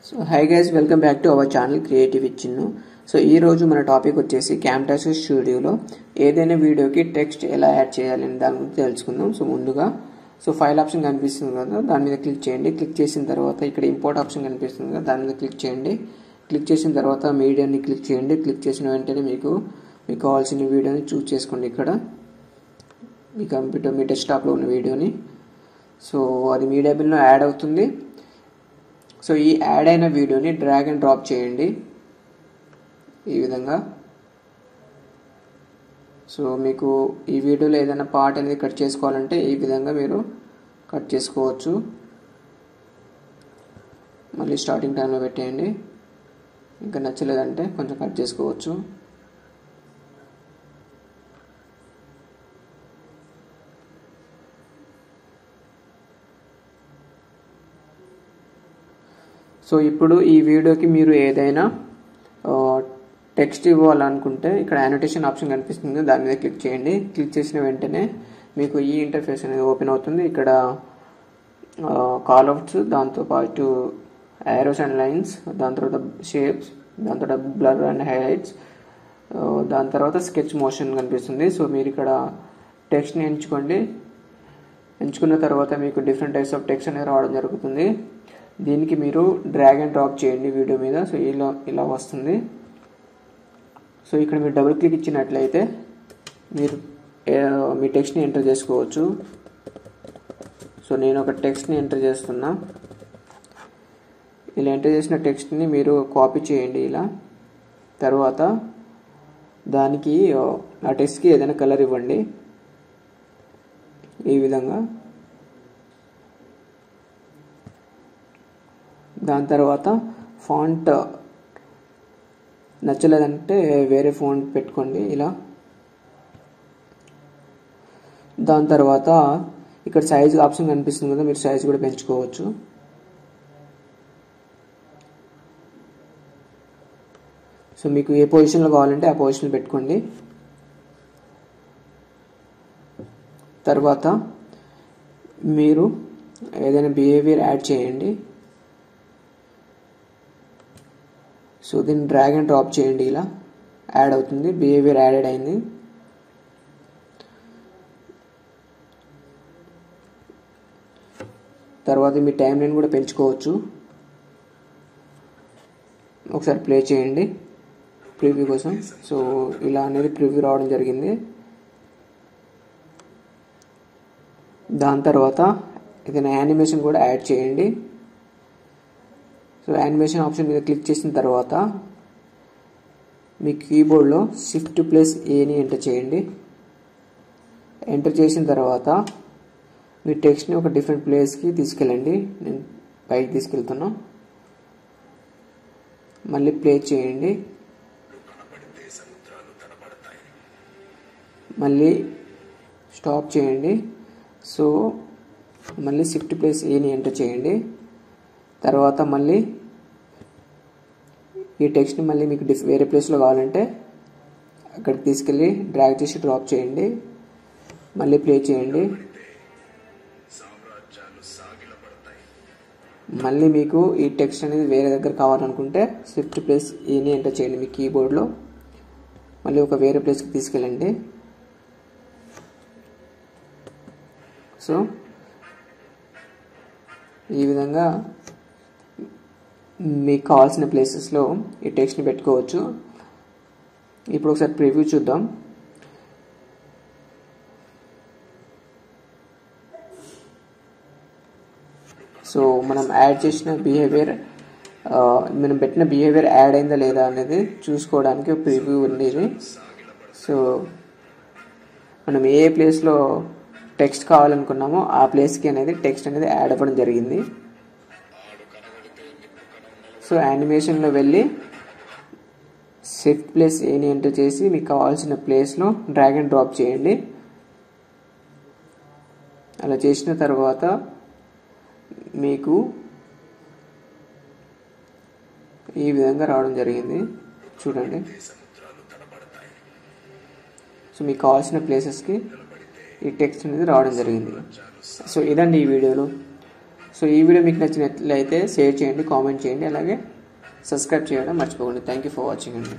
So hi guys, welcome back to our channel creative with Chinnu. So ఈ రోజు మన topic వచ్చేసి క్యామ్టాసియో స్టూడియోలో ఏదైనా వీడియోకి టెక్స్ట్ ఎలా యాడ్ చేయాలని దాని గురించి తెలుసుకుందాం. సో ముందుగా ఫైల్ ఆప్షన్ కనిపిస్తుంది కదా, దాని మీద క్లిక్ చేయండి. క్లిక్ చేసిన తర్వాత ఇక్కడ ఇంపోర్ట్ ఆప్షన్ కనిపిస్తుంది కదా, దాని మీద క్లిక్ చేయండి. క్లిక్ చేసిన తర్వాత మీడియాని క్లిక్ చేయండి. క్లిక్ చేసిన వెంటనే మీకు కావాల్సిన వీడియోని చూస్ చేసుకోండి. ఇక్కడ మీ కంప్యూటర్ మీ డెస్క్టాప్లో ఉన్న వీడియోని, సో అది మీ డబ్బుల్లో యాడ్ అవుతుంది. సో ఈ యాడ్ అయిన వీడియోని డ్రాగ్ అండ్ డ్రాప్ చేయండి ఈ విధంగా. సో మీకు ఈ వీడియోలో ఏదైనా పార్ట్ అనేది కట్ చేసుకోవాలంటే ఈ విధంగా మీరు కట్ చేసుకోవచ్చు. మళ్ళీ స్టార్టింగ్ టైంలో పెట్టేయండి. ఇంకా నచ్చలేదంటే కొంచెం కట్ చేసుకోవచ్చు. సో ఇప్పుడు ఈ వీడియోకి మీరు ఏదైనా టెక్స్ట్ ఇవ్వాలనుకుంటే ఇక్కడ యానోటేషన్ ఆప్షన్ కనిపిస్తుంది, దాని మీద క్లిక్ చేయండి. క్లిక్ చేసిన వెంటనే మీకు ఈ ఇంటర్ఫేస్ అనేది ఓపెన్ అవుతుంది. ఇక్కడ కాల్అవుట్స్, దాంతోపాటు యారోస్ అండ్ లైన్స్, దాని తర్వాత షేప్స్, దాని తర్వాత బ్లర్ అండ్ హైలైట్స్, దాని తర్వాత స్కెచ్ మోషన్ కనిపిస్తుంది. సో మీరు ఇక్కడ టెక్స్ట్ని ఎంచుకోండి. ఎంచుకున్న తర్వాత మీకు డిఫరెంట్ టైప్స్ ఆఫ్ టెక్స్ట్ అనేది రావడం జరుగుతుంది. దీనికి మీరు డ్రాగ్ అండ్ డ్రాప్ చేయండి వీడియో మీద. సో ఇలా వస్తుంది. సో ఇక్కడ మీరు డబుల్ క్లిక్ ఇచ్చినట్లయితే మీరు మీ టెక్స్ట్ని ఎంటర్ చేసుకోవచ్చు. సో నేను ఒక టెక్స్ట్ని ఎంటర్ చేస్తున్నా. ఇలా ఎంటర్ చేసిన టెక్స్ట్ని మీరు కాపీ చేయండి ఇలా. తర్వాత దానికి ఆ టెక్స్ట్కి ఏదైనా కలర్ ఇవ్వండి ఈ విధంగా. దాని తర్వాత ఫాంట్ నచ్చలేదంటే వేరే ఫాంట్ పెట్టుకోండి ఇలా. దాని తర్వాత ఇక్కడ సైజ్ ఆప్షన్ కనిపిస్తుంది కదా, మీరు సైజ్ కూడా పెంచుకోవచ్చు. సో మీకు ఏ పొజిషన్లో కావాలంటే ఆ పొజిషన్లో పెట్టుకోండి. తర్వాత మీరు ఏదైనా బిహేవియర్ యాడ్ చేయండి. సో దీన్ని డ్రాగ్ అండ్ డ్రాప్ చేయండి, ఇలా యాడ్ అవుతుంది. బిహేవియర్ యాడెడ్ అయింది. తర్వాత మీ టైం లైన్ కూడా పెంచుకోవచ్చు. ఒకసారి ప్లే చేయండి ప్రివ్యూ కోసం. సో ఇలా అనేది ప్రివ్యూ రావడం జరిగింది. దాని తర్వాత ఏదైనా యానిమేషన్ కూడా యాడ్ చేయండి. సో యానిమేషన్ ఆప్షన్ మీద క్లిక్ చేసిన తర్వాత మీ కీబోర్డ్లో Shift+Aని ఎంటర్ చేయండి. ఎంటర్ చేసిన తర్వాత మీ టెక్స్ట్ని ఒక డిఫరెంట్ ప్లేస్కి తీసుకెళ్ళండి. నేను పైకి తీసుకెళ్తున్నా. మళ్ళీ ప్లే చేయండి. మళ్ళీ స్టాప్ చేయండి. సో మళ్ళీ Shift+Aని ఎంటర్ చేయండి. తర్వాత మళ్ళీ ఈ టెక్స్ట్ని మళ్ళీ మీకు వేరే ప్లేస్లో కావాలంటే అక్కడికి తీసుకెళ్ళి డ్రాగ్ చేసి డ్రాప్ చేయండి. మళ్ళీ ప్లే చేయండి. మళ్ళీ మీకు ఈ టెక్స్ట్ అనేది వేరే దగ్గర కావాలనుకుంటే Shift+Aని ఎంటర్ చేయండి మీ కీబోర్డ్లో. మళ్ళీ ఒక వేరే ప్లేస్కి తీసుకెళ్ళండి. సో ఈ విధంగా మీకు కావాల్సిన ప్లేసెస్లో ఈ టెక్స్ట్ని పెట్టుకోవచ్చు. ఇప్పుడు ఒకసారి ప్రివ్యూ చూద్దాం. సో మనం యాడ్ చేసిన బిహేవియర్, మనం పెట్టిన బిహేవియర్ యాడ్ అయిందా లేదా అనేది చూసుకోవడానికి ప్రివ్యూ ఉండేది. సో మనం ఏ ప్లేస్లో టెక్స్ట్ కావాలనుకున్నామో ఆ ప్లేస్కి అనేది టెక్స్ట్ అనేది యాడ్ అవ్వడం జరిగింది. సో యానిమేషన్లో వెళ్ళి Shift+Aని ఎంటర్ చేసి మీకు కావాల్సిన ప్లేస్లో డ్రాగ్ అండ్ డ్రాప్ చేయండి. అలా చేసిన తర్వాత మీకు ఈ విధంగా రావడం జరిగింది. చూడండి. సో మీకు కావాల్సిన ప్లేసెస్కి ఈ టెక్స్ట్ అనేది రావడం జరిగింది. సో ఇదండి ఈ వీడియోలో. సో ఈ వీడియో మీకు నచ్చినట్లయితే షేర్ చేయండి, కామెంట్ చేయండి, అలాగే సబ్స్క్రైబ్ చేయడం మర్చిపోకండి. థ్యాంక్ యూ ఫర్ వాచింగ్ అండి.